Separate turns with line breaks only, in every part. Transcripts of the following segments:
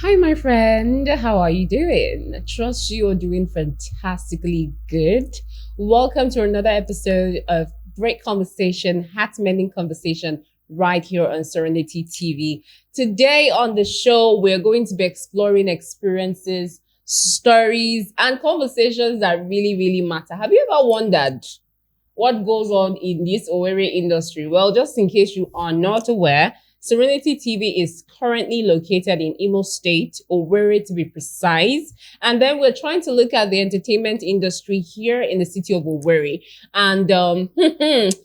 Hi, my friend. How are you doing? Trust you are doing fantastically good. Welcome to another episode of Great Conversation, Heart Mending Conversation, right here on Serenity TV. Today on the show, we're going to be exploring experiences, stories, and conversations that really, really matter. Have you ever wondered what goes on in this Owerri industry? Well, just in case you are not aware, Serenity TV is currently located in Imo State, Owerri to be precise. And then we're trying to look at the entertainment industry here in the city of Owerri. And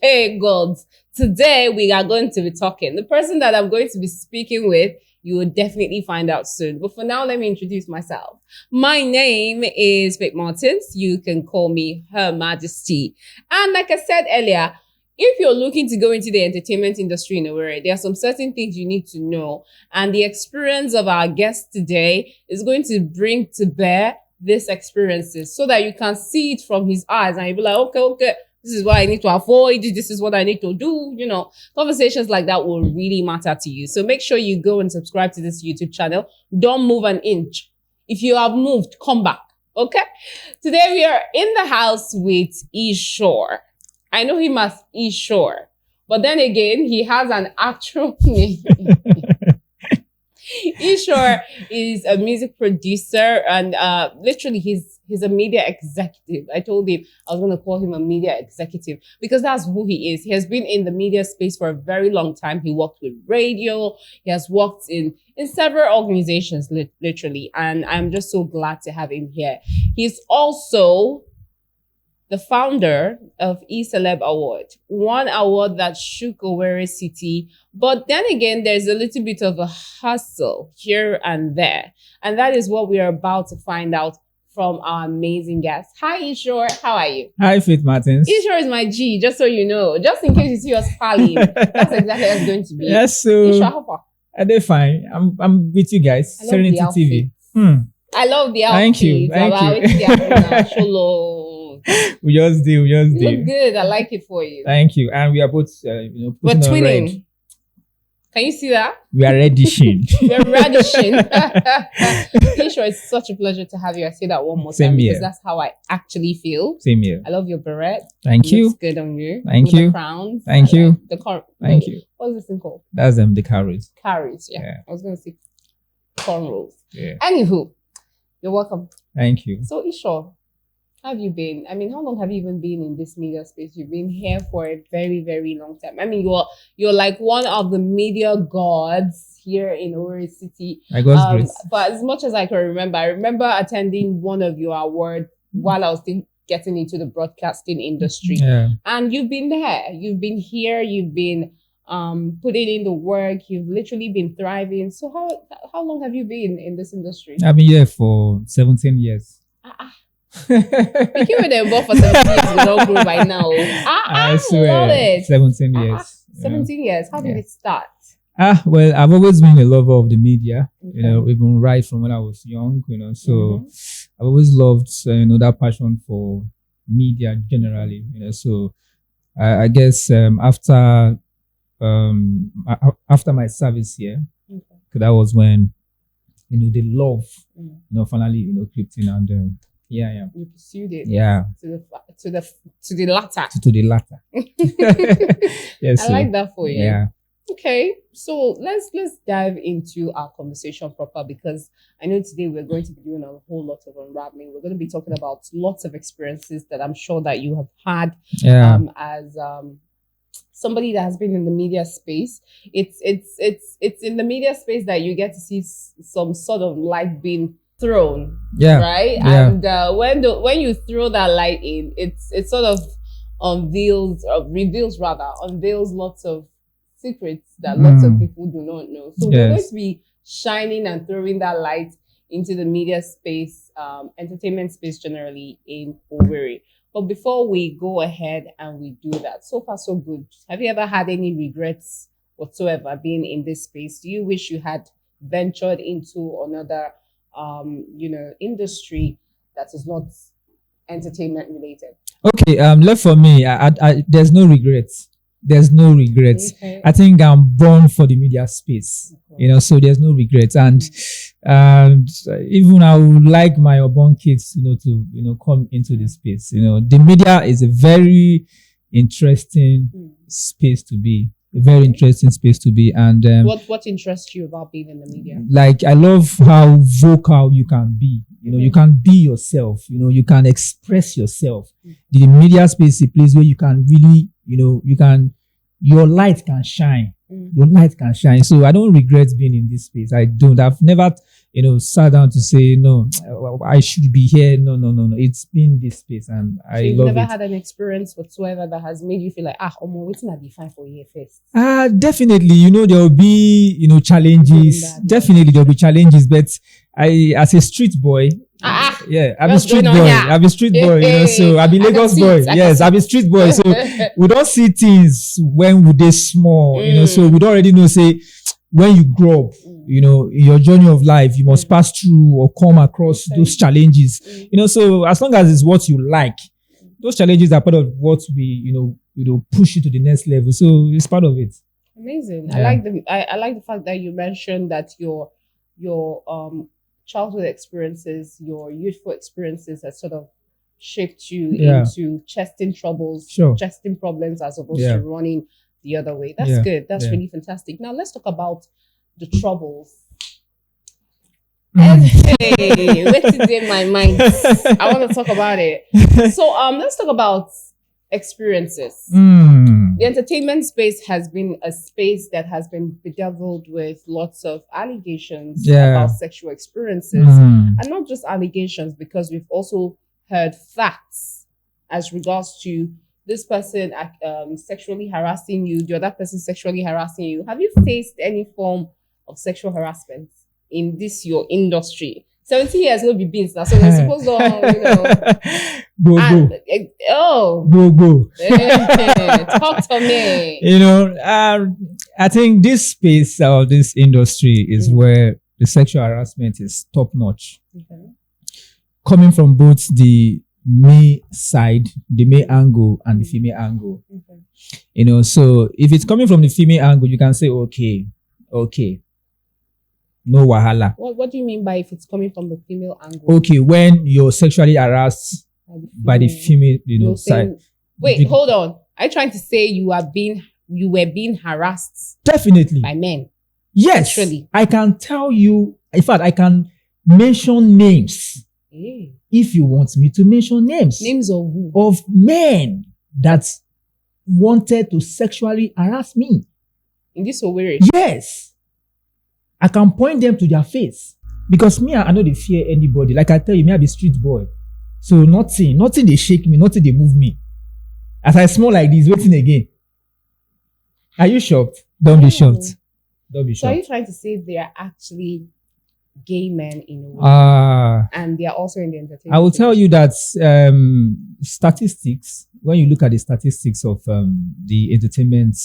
hey, gods, today we are going to be talking. The person that I'm going to be speaking with, you will definitely find out soon. But for now, let me introduce myself. My name is Vic Martins. You can call me Her Majesty. And like I said earlier, if you're looking to go into the entertainment industry in Owerri, there are some certain things you need to know. And the experience of our guest today is going to bring to bear these experiences so that you can see it from his eyes and you'll be like, okay, this is what I need to avoid. This is what I need to do. You know, conversations like that will really matter to you. So make sure you go and subscribe to this YouTube channel. Don't move an inch. If you have moved, come back. Okay? Today we are in the house with Ishore. I know him as Ishore, but then again, he has an actual name. Ishore is a music producer and literally he's a media executive. I told him I was going to call him a media executive because that's who he is. He has been in the media space for a very long time. He worked with radio. He has worked in several organizations, literally. And I'm just so glad to have him here. He's also the founder of E-Celeb Award, one award that shook Owerri City. But then again, there's a little bit of a hustle here and there. And that is what we are about to find out from our amazing guest. Hi, Ishore. How are you?
Hi, Faith Martins.
Ishore is my G, just so you know. Just in case you see us palling. That's exactly how it's going to be.
Yes, so
Ishore, how far?
They're fine. I'm with you guys. Serenity TV.
I love the outfit.
Thank you. We just do.
You look good. I like it for you.
Thank you. And we are both,
we're twinning. Can you see that?
We are radishing.
We're radishing. Ishore, it's such a pleasure to have you. I say that one more time because that's how I actually feel.
Same here.
I love your beret.
Thank you.
Looks good on you.
Thank you.
The crowns.
Thank you.
Thank you. What's this thing called?
That's the carries.
Carries, yeah. I was going to say cornrows.
Yeah.
Anywho, you're welcome.
Thank you.
So, Ishore, how have you been? I mean, how long have you even been in this media space? You've been here for a very, very long time. I mean, you're like one of the media gods here in Owerri City.
I got grace.
But as much as I can remember, I remember attending one of your awards while I was still getting into the broadcasting industry.
Yeah.
And you've been there. You've been here. You've been putting in the work. You've literally been thriving. So how long have you been in this industry?
I've been here for 17 years.
You came with them both for 17 years. We don't grow by now.
I swear,
love it.
17 years.
17 years. How did it start?
Well, I've always been a lover of the media, even right from when I was young, so I've always loved, that passion for media generally, so I guess after my service here, that was when, the love, finally, crept in and,
you pursued it.
Yeah.
To the latter.
To the latter. Yes.
I like that for you.
Yeah.
Okay, so let's dive into our conversation proper because I know today we're going to be doing a whole lot of unraveling. We're going to be talking about lots of experiences that I'm sure that you have had as somebody that has been in the media space. It's in the media space that you get to see some sort of light being thrown, right?
Yeah.
And when you throw that light in, it sort of unveils lots of secrets that lots of people do not know. So we're going to be shining and throwing that light into the media space, entertainment space generally in Owerri. But before we go ahead and we do that, so far so good. Have you ever had any regrets whatsoever being in this space? Do you wish you had ventured into another industry that is not entertainment related?
Okay, left for me, there's no regrets. There's no regrets.
Okay.
I think I'm born for the media space, so there's no regrets. And And even I would like my unborn kids, to come into this space. The media is a very interesting space to be. A very interesting space to be. And
what interests you about being in the media?
Like, I love how vocal you can be. You can be yourself. You can express yourself. The media space is a place where you can really, your light can shine. Your light can shine. So I don't regret being in this space. I don't. I've never, sat down to say, no, I should be here. No. It's been this space, and I love it.
You've never had an experience whatsoever that has made you feel like, waiting at the fine for you first.
Definitely. There will be, challenges. Definitely there will be challenges, but I, as a street boy, yeah, I'm a street boy. I'm a street boy, so I'm a Lagos boy. Yes, I'm a street boy. So we don't see things when we're small, so we don't already know, say, when you grow up, in your journey of life, you must pass through or come across those challenges, so as long as it's what you like, those challenges are part of what we, push you to the next level. So it's part of it.
Amazing. Yeah. I like the fact that you mentioned that your childhood experiences, your youthful experiences has sort of shaped you into chesting troubles, chesting problems as opposed to running the other way. That's good. That's really fantastic. Now let's talk about the troubles. Hey, what's in my mind? I want to talk about it. So let's talk about experiences. The entertainment space has been a space that has been bedeviled with lots of allegations about sexual experiences, and not just allegations, because we've also heard facts as regards to this person sexually harassing you, the other person sexually harassing you. Have you faced any form of sexual harassment in this your industry? 17 years will be beans now, so we're supposed to,
Go.
Talk to me.
I think this space or this industry is where the sexual harassment is top notch. Okay. Coming from both the male side, the male angle, and the female angle. Okay. So if it's coming from the female angle, you can say, okay. No wahala.
What do you mean by if it's coming from the female angle?
Okay, when you're sexually harassed by the female, side.
Wait, hold on. Are you trying to say you were being harassed?
Definitely.
By men?
Yes. Sexually. I can tell you, in fact, I can mention names. If you want me to mention names.
Names of who?
Of men that wanted to sexually harass me.
In this Owerri?
Yes. I can point them to their face. Because me, I know they fear anybody. Like I tell you, me, I be street boy. So nothing they shake me, nothing they move me. As I smell like this, waiting again. Are you shocked? Don't be shocked.
So are you trying to say they are actually gay men in a way? And they are also in the entertainment?
I will tell you that statistics, when you look at the statistics of the entertainment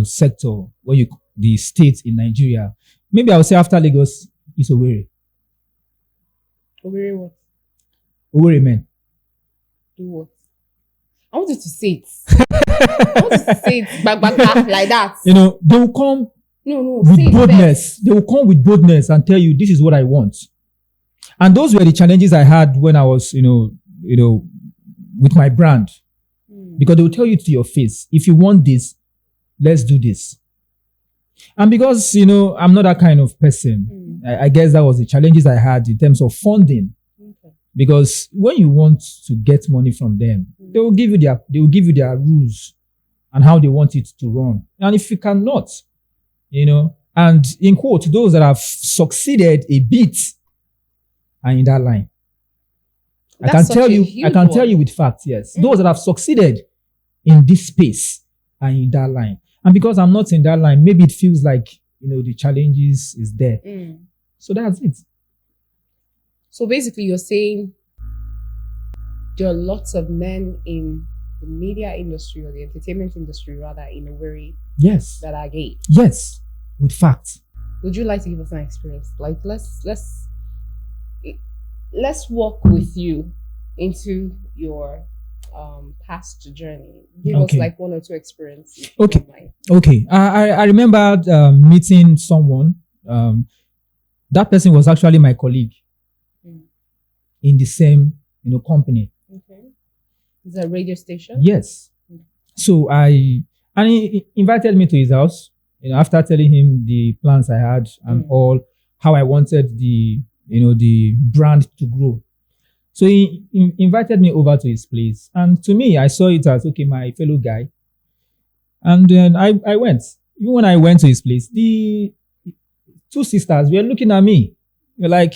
sector, the states in Nigeria, maybe I would say after Lagos is Owerri.
Owerri what?
Owerri men.
Do what? I want you to say it. I want you to say it back like that.
They will come with boldness. They will come with boldness and tell you, this is what I want. And those were the challenges I had when I was, with my brand. Because they will tell you to your face, if you want this, let's do this. And because, I'm not that kind of person, I guess that was the challenges I had in terms of funding. Okay. Because when you want to get money from them, they will give you their rules and how they want it to run. And if you cannot, and in quote, those that have succeeded a bit are in that line. I can tell you with facts, yes. Those that have succeeded in this space are in that line. And because I'm not in that line, maybe it feels like, the challenges is there. So that's it.
So basically you're saying there are lots of men in the media industry or the entertainment industry rather in Owerri that are gay.
Yes, with facts.
Would you like to give us an experience? Like let's walk with you into your past journey. Give us like one or two experiences.
Okay. I remember meeting someone. That person was actually my colleague
Mm.
in the same, company.
Okay. Is it a radio station?
Yes.
Mm.
So and he invited me to his house, after telling him the plans I had and all, how I wanted the brand to grow. So he invited me over to his place. And to me, I saw it as, okay, my fellow guy. And then I went. Even when I went to his place, the two sisters were looking at me. They're like,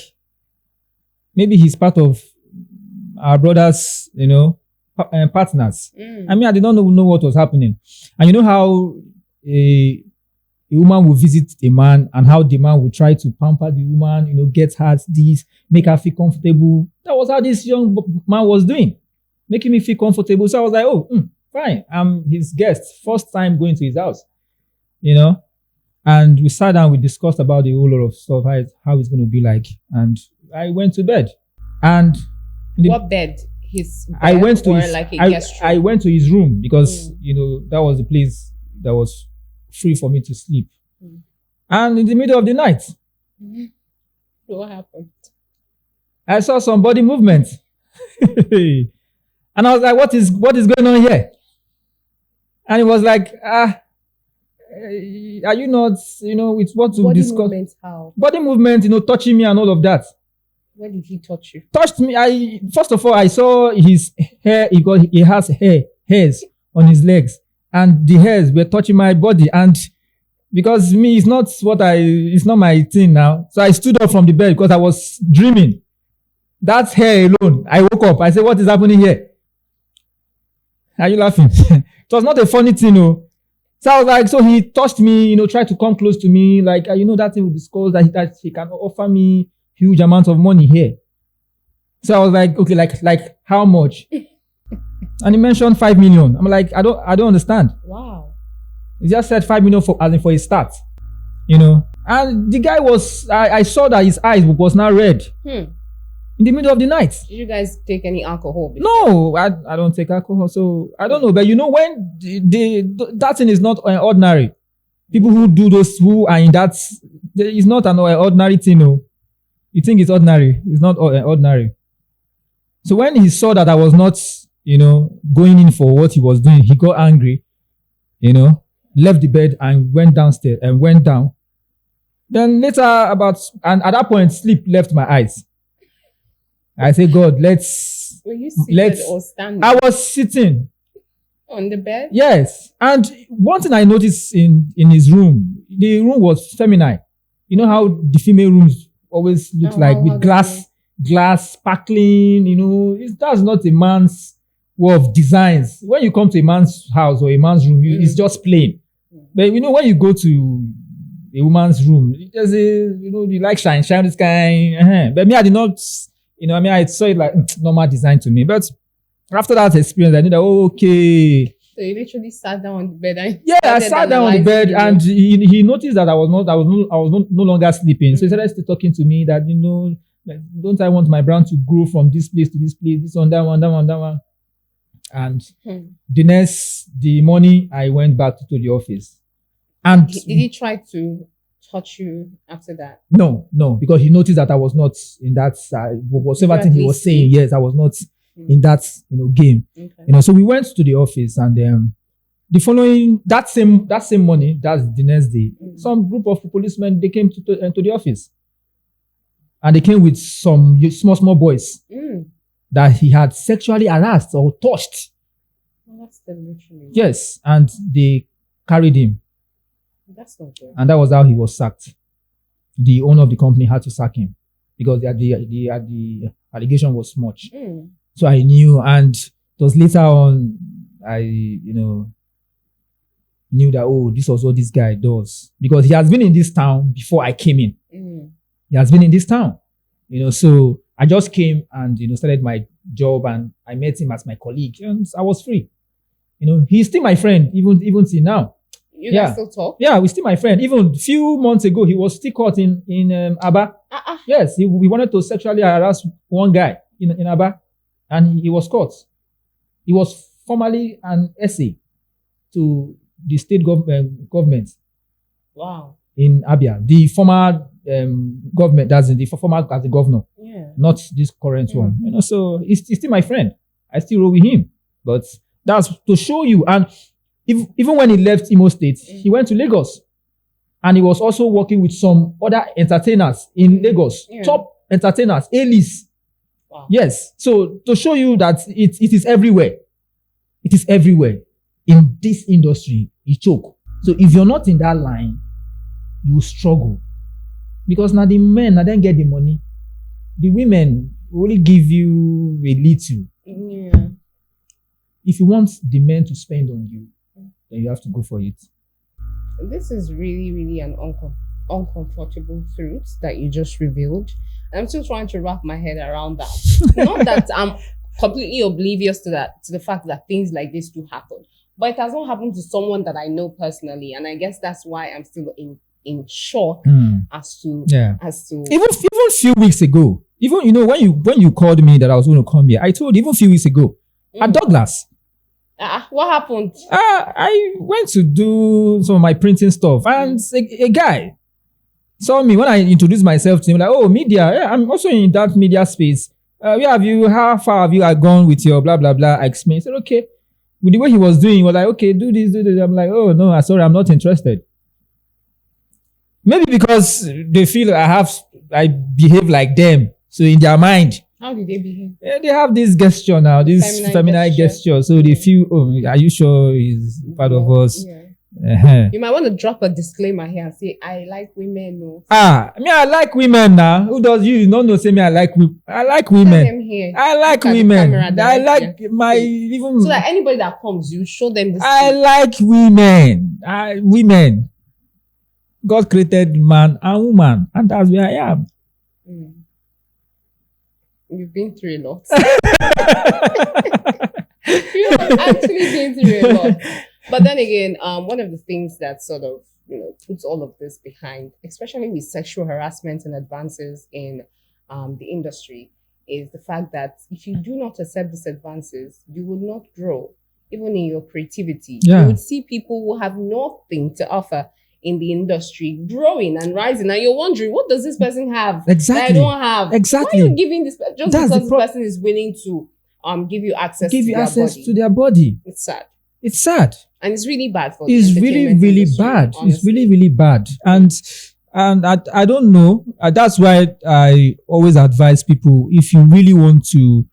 maybe he's part of our brothers, partners. I mean, I did not know what was happening. And you know how a woman will visit a man and how the man will try to pamper the woman, get her this, make her feel comfortable. That was how this young man was doing, making me feel comfortable. So I was like, oh, fine. I'm his guest. First time going to his house, and we sat down, we discussed about the whole lot of stuff, how it's going to be like. And I went to bed. And
what bed? His bed,
I went to his,
like a guest room?
I went to his room because, that was the place that was free for me to sleep. And in the middle of the night,
what happened?
I saw some body movement. And I was like, what is going on here? And it was like, are you not, with what to discuss? Body movement, how? Body movement, touching me and all of that.
Where did he touch you?
Touched me. First of all, I saw his hair. He has hairs on his legs, and the hairs were touching my body. And because me, it's not my thing now. So I stood up from the bed because I was dreaming. That's hair alone. I woke up. I said, what is happening here? Are you laughing? It was not a funny thing, no. So I was like, so he touched me, tried to come close to me. Like, that thing we discussed that he can offer me huge amounts of money here. So I was like, okay, like how much? And he mentioned 5 million. I'm like, I don't understand.
Wow.
He just said 5 million for a start, And the guy I saw that his eyes was now red. In the middle of the night.
Did you guys take any alcohol before?
No, I don't take alcohol. So I don't know. But when that thing is not ordinary. People who do those, who are in that, it's not an ordinary thing. No. You think it's ordinary. It's not ordinary. So when he saw that I was not, going in for what he was doing, he got angry, left the bed and went downstairs and went down. Then later and at that point, sleep left my eyes. I said, God,
Were you seated or standing?
I was sitting.
On the bed?
Yes. And one thing I noticed in his room, the room was feminine. You know how the female rooms always look like with glass sparkling, that's not a man's way of designs. When you come to a man's house or a man's room, it's just plain. But when you go to a woman's room, there's you like shine this kind. But me, I did not, I saw it like normal design to me. But after that experience, I knew that, okay.
So you literally sat down on the bed and
I sat down on the bed and he noticed that I was no longer sleeping. So he started still talking to me that, don't I want my brand to grow from this place to this place, this one, that one, that one, that one. And the morning I went back to the office. And
did he try to touch you after that?
No, because he noticed that I was not in that whatever thing he was saying. Yes, I was not in that game. Okay. So we went to the office and the following that same morning, that's the next day, some group of policemen, they came to the office. And they came with some small boys that he had sexually harassed or touched.
Well, that's the literally.
Yes, and they carried him.
That's not good.
And that was how he was sacked. The owner of the company had to sack him because the allegation was much. So I knew, and it was later on I knew that this was what this guy does because he has been in this town before I came in. He has been in this town, so I just came and, started my job and I met him as my colleague and I was free. He's still my friend, even till now.
You guys still talk?
Yeah, we're still my friend. Even a few months ago, he was still caught in Aba. Yes, we wanted to sexually harass one guy in Aba and he was caught. He was formally an essay to the state government.
Wow.
In Abia, the former government, that's the former as the governor,
Yeah.
not this current one. So he's still my friend. I still roll with him. But that's to show you. And even when he left Imo State, he went to Lagos. And he was also working with some other entertainers in Lagos.
Yeah.
Top entertainers, A-list.
Wow.
Yes. So to show you that it is everywhere. It is everywhere. In this industry, you choke. So if you're not in that line, you will struggle. Because now the men, now then get the money. The women will only give you a little.
Yeah.
If you want the men to spend on you, then you have to go for it.
This is really, really an uncomfortable truth that you just revealed. I'm still trying to wrap my head around that. Not that I'm completely oblivious to the fact that things like this do happen, but it has not happened to someone that I know personally, and I guess that's why I'm still in shock as to
even few weeks ago. Even when you called me that I was going to come here, I told you even a few weeks ago at Douglas.
What happened?
I went to do some of my printing stuff, and a guy saw me when I introduced myself to him. Like, oh, media. Yeah, I'm also in that media space. How far have you gone with your blah blah blah? I explained. He said, okay. With the way he was doing, he was like, okay, do this. I'm like, oh no, sorry, I'm not interested. Maybe because they feel I behave like them. So in their mind,
how did they behave?
Yeah, they have this gesture now, this feminine gesture. So they feel, oh, are you sure he's part of us?
Yeah.
Uh-huh.
You might want to drop a disclaimer here and say, I like women. No.
I like women now. Who does you? No, say me, I like women. I like women. I like women. I like my, even.
So that anybody that comes, you show them this.
I like women. Women. God created man and woman, and that's where I am.
You've been through a lot. You've actually been through a lot. But then again, one of the things that sort of, puts all of this behind, especially with sexual harassment and advances in the industry, is the fact that if you do not accept these advances, you will not grow, even in your creativity.
Yeah.
You would see people who have nothing to offer in the industry growing and rising, and you're wondering, what does this person have
exactly
that I don't have?
Exactly.
Why are you giving this just
That's
because this person is willing to give you access
to their body?
It's sad.
It's sad.
And it's really bad for
it's really, really
industry,
bad.
Honestly.
It's really, really bad. And I don't know. That's why I always advise people, if you really want to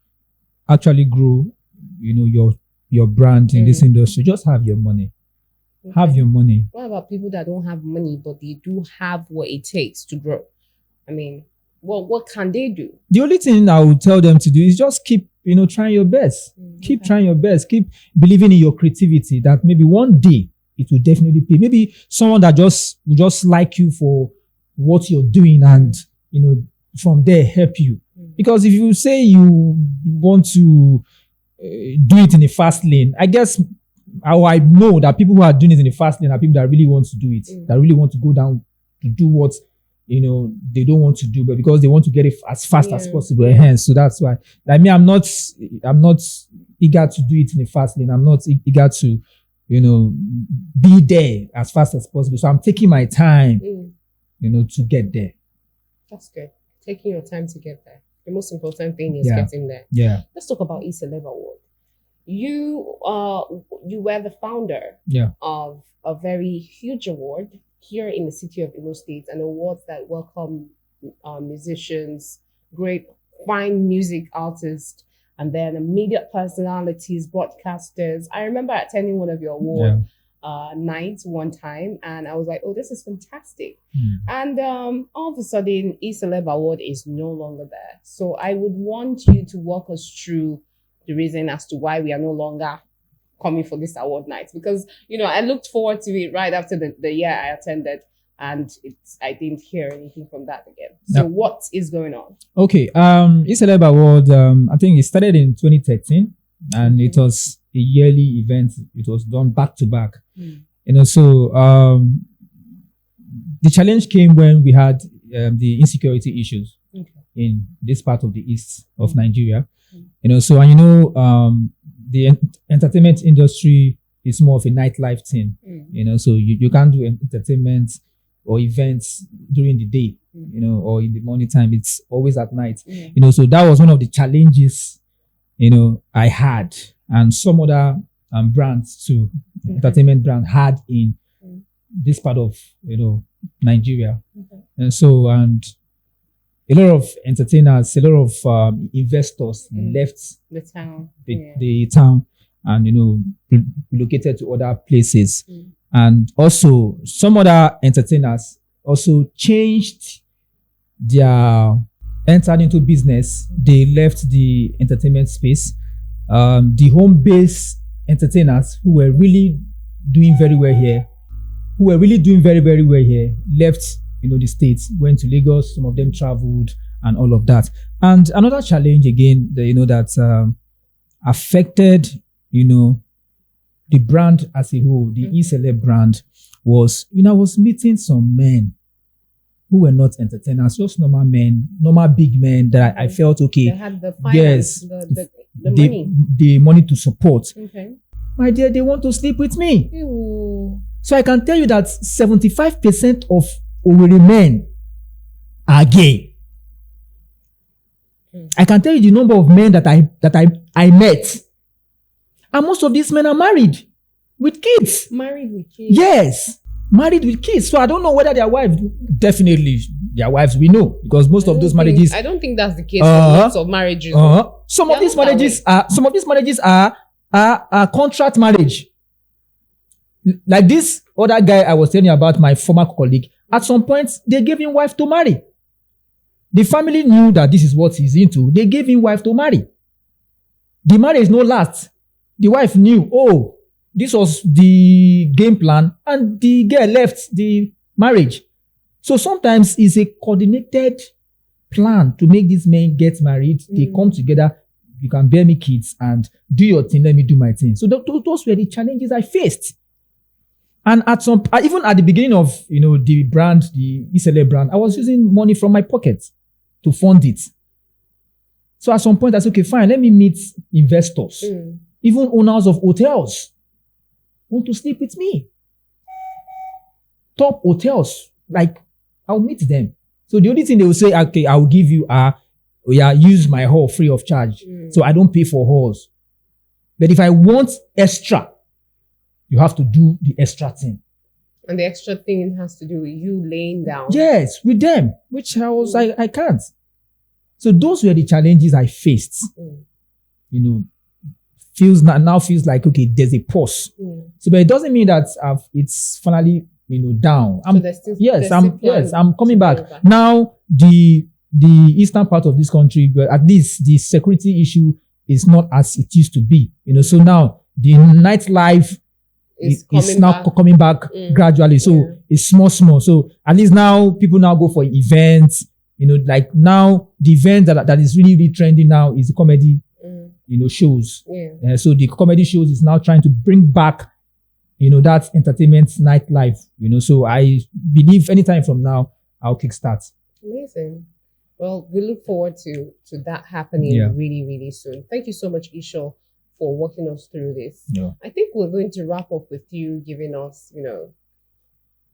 actually grow, your brand in this industry, just have your money. Okay. Have your money.
What about people that don't have money, but they do have what it takes to grow? I mean, what can they do? The
only thing I would tell them to do is just keep, trying your best. Keep trying your best. Keep believing in your creativity, that maybe one day it will definitely pay. Maybe someone that will just like you for what you're doing, and, from there help you. Because if you say you want to do it in a fast lane, I guess I know that people who are doing it in the fast lane are people that really want to do it, that really want to go down to do what they don't want to do, but because they want to get it as fast as possible. So that's why. Like me, I'm not eager to do it in the fast lane. I'm not eager to, be there as fast as possible. So I'm taking my time, to get there. That's good.
Taking your time to get there. The most important thing is getting there.
Yeah.
Let's talk about Celeb Award. You were the founder of a very huge award here in the city of Imo State, an award that welcome musicians, great fine music artists, and then media personalities, broadcasters. I remember attending one of your award nights one time, and I was like, oh, this is fantastic. And all of a sudden, Celeb Award is no longer there. So I would want you to walk us through the reason as to why we are no longer coming for this award night, because I looked forward to it right after the year I attended, and I didn't hear anything from that again. So what is going on? Okay,
Celeb Award, I think it started in 2013, and it was a yearly event. It was done back to back. So the challenge came when we had the insecurity issues in this part of the east of Nigeria. The entertainment industry is more of a nightlife thing, so you can't do entertainment or events during the day, or in the morning time. It's always at night,
Mm.
So that was one of the challenges, I had, and some other brands too, entertainment brand had in this part of, Nigeria.
Okay.
And so, and a lot of entertainers, a lot of investors left
The town.
the town and, relocated to other places.
Mm.
And also some other entertainers also changed entered into business. They left the entertainment space. The home-based entertainers who were really doing very well here, very well here, left, the states, went to Lagos. Some of them traveled and all of that. And another challenge again, that affected, the brand as a whole, the eCeleb brand, was, I was meeting some men who were not entertainers, just normal men, normal big men that I felt okay.
They had the finance, the money.
The money to support.
Okay.
My dear, they want to sleep with me.
Ew.
So I can tell you that 75% of Owerri men are gay. I can tell you the number of men that I met. And most of these men are married with kids.
Married with kids?
Yes. Married with kids. So I don't know whether their wives, definitely their wives we know, because most of those marriages.
I don't think that's the case for lots of marriages.
Some of these marriages are contract marriage. Like this other guy I was telling you about, my former colleague, at some point they gave him wife to marry. The family knew that this is what he's into. They gave him wife to marry. The marriage no last. The wife knew, this was the game plan, and the girl left the marriage. So sometimes it's a coordinated plan to make these men get married. They come together. You can bear me kids and do your thing. Let me do my thing. So those were the challenges I faced. And even at the beginning of, the brand, the eCeleb brand, I was using money from my pocket to fund it. So at some point I said, okay, fine, let me meet investors, even owners of hotels want to sleep with me. Top hotels, like I'll meet them. So the only thing they will say, okay, I'll give you use my hall free of charge. So I don't pay for halls. But if I want extra, you have to do the extra thing.
And the extra thing has to do with you laying down.
Yes, with them, which I can't. So those were the challenges I faced. Feels like, okay, there's a pause. So, but it doesn't mean that it's finally, down. I'm coming back. Now, the eastern part of this country, but at least the security issue is not as it used to be. So now the nightlife is now coming back gradually. So it's small. So at least now people now go for events. Like now the event that is really, really trending now is the comedy, shows. So the comedy shows is now trying to bring back, that entertainment nightlife. So I believe anytime from now I'll kickstart.
Amazing. Well, we look forward to that happening really, really soon. Thank you so much, Isho, for walking us through this.
Yeah.
I think we're going to wrap up with you giving us,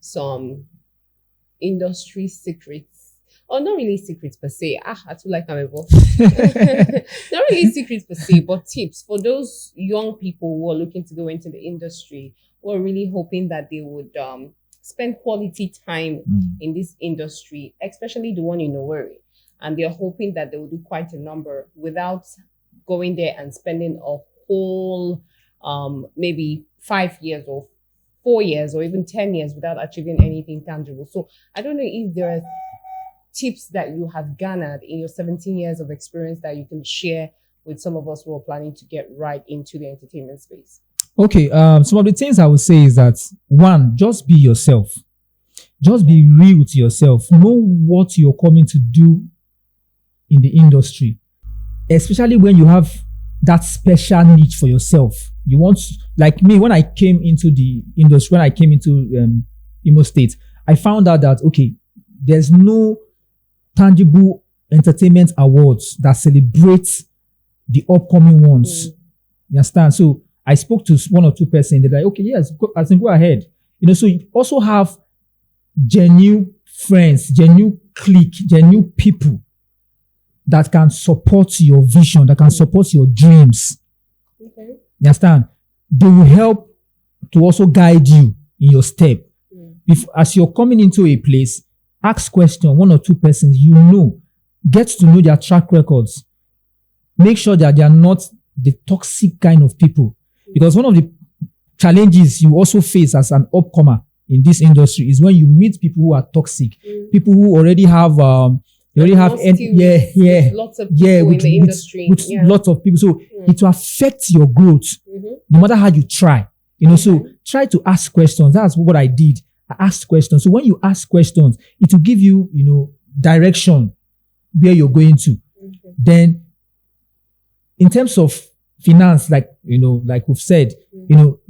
some industry secrets. Or not really secrets per se. I feel like I'm involved. Not really secrets per se, but tips for those young people who are looking to go into the industry, who are really hoping that they would spend quality time in this industry, especially the one in Owerri. And they're hoping that they will do quite a number without going there and spending a whole maybe 5 years or 4 years or even 10 years without achieving anything tangible. So I don't know if there are tips that you have garnered in your 17 years of experience that you can share with some of us who are planning to get right into the entertainment space.
Okay, some of the things I would say is that, one, just be yourself. Just be real to yourself. Know what you're coming to do in the industry, especially when you have that special niche for yourself. You want, like me, when I came into the industry, when I came into Imo State, I found out that, okay, there's no tangible entertainment awards that celebrates the upcoming ones. You understand? So I spoke to one or two persons. They're like, okay, yes, I think go ahead. So you also have genuine friends, genuine clique, genuine people that can support your vision, that can support your dreams.
Okay.
You understand? They will help to also guide you in your step. If as you're coming into a place, ask question, one or two persons you know, get to know their track records. Make sure that they are not the toxic kind of people. Because one of the challenges you also face as an upcomer in this industry is when you meet people who are toxic, people who already have lots of people in the industry, with lots of people. So it will affect your growth, no matter how you try. So try to ask questions. That's what I did. I asked questions. So when you ask questions, it will give you, direction where you're going to. Then, in terms of finance, like we've said,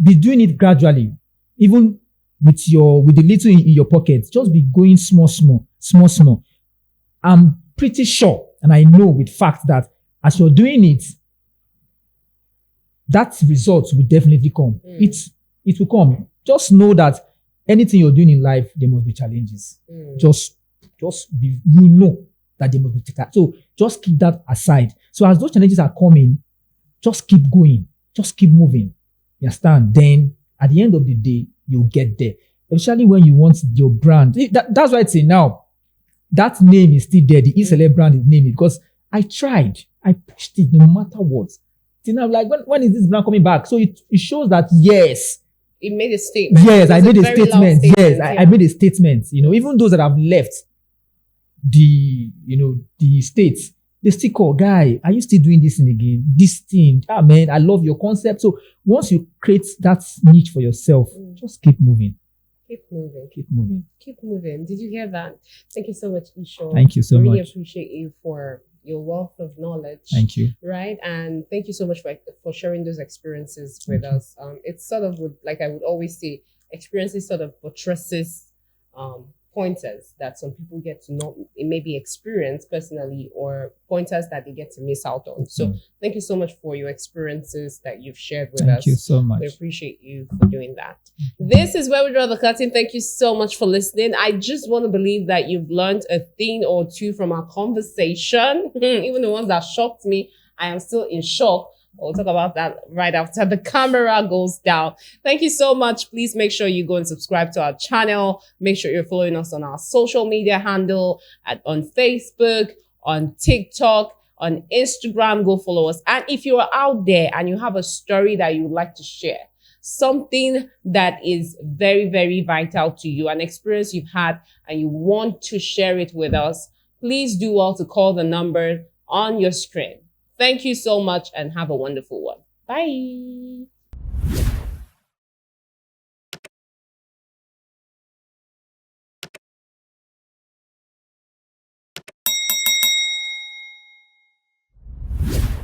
be doing it gradually. Even with the little in your pocket, just be going small. I'm pretty sure, and I know with fact that as you're doing it, that result will definitely come. It will come. Just know that anything you're doing in life, there must be challenges. Just be, that there must be. So just keep that aside. So as those challenges are coming, just keep going. Just keep moving. You understand? Then at the end of the day, you'll get there. Especially when you want your brand. That's why I say now, that name is still there. The Isele brand is named because I tried. I pushed it no matter what. Till now, like, when is this brand coming back? So it shows that, yes.
It made a statement.
Yes, I made a statement. Yes, I made a statement. Even those that have left the states, they still call, guy, are you still doing this thing again? This thing. Ah, man, I love your concept. So once you create that niche for yourself, just keep moving.
Keep moving.
Keep moving.
Keep moving. Did you hear that? Thank you so much, Isho.
Thank you so much.
I really appreciate you for your wealth of knowledge.
Thank you.
Right? And thank you so much for sharing those experiences with us. It's sort of like I would always say, experiences sort of buttresses pointers that some people get to not maybe experience personally, or pointers that they get to miss out on. So thank you so much for your experiences that you've shared with us.
Thank you so much.
We appreciate you for doing that. This is where we draw the curtain. Thank you so much for listening. I just want to believe that you've learned a thing or two from our conversation. Even the ones that shocked me, I am still in shock. We'll talk about that right after the camera goes down. Thank you so much. Please make sure you go and subscribe to our channel. Make sure you're following us on our social media handle on Facebook, on TikTok, on Instagram. Go follow us. And if you're out there and you have a story that you would like to share, something that is very, very vital to you, an experience you've had, and you want to share it with us, please do well to call the number on your screen. Thank you so much and have a wonderful one. Bye.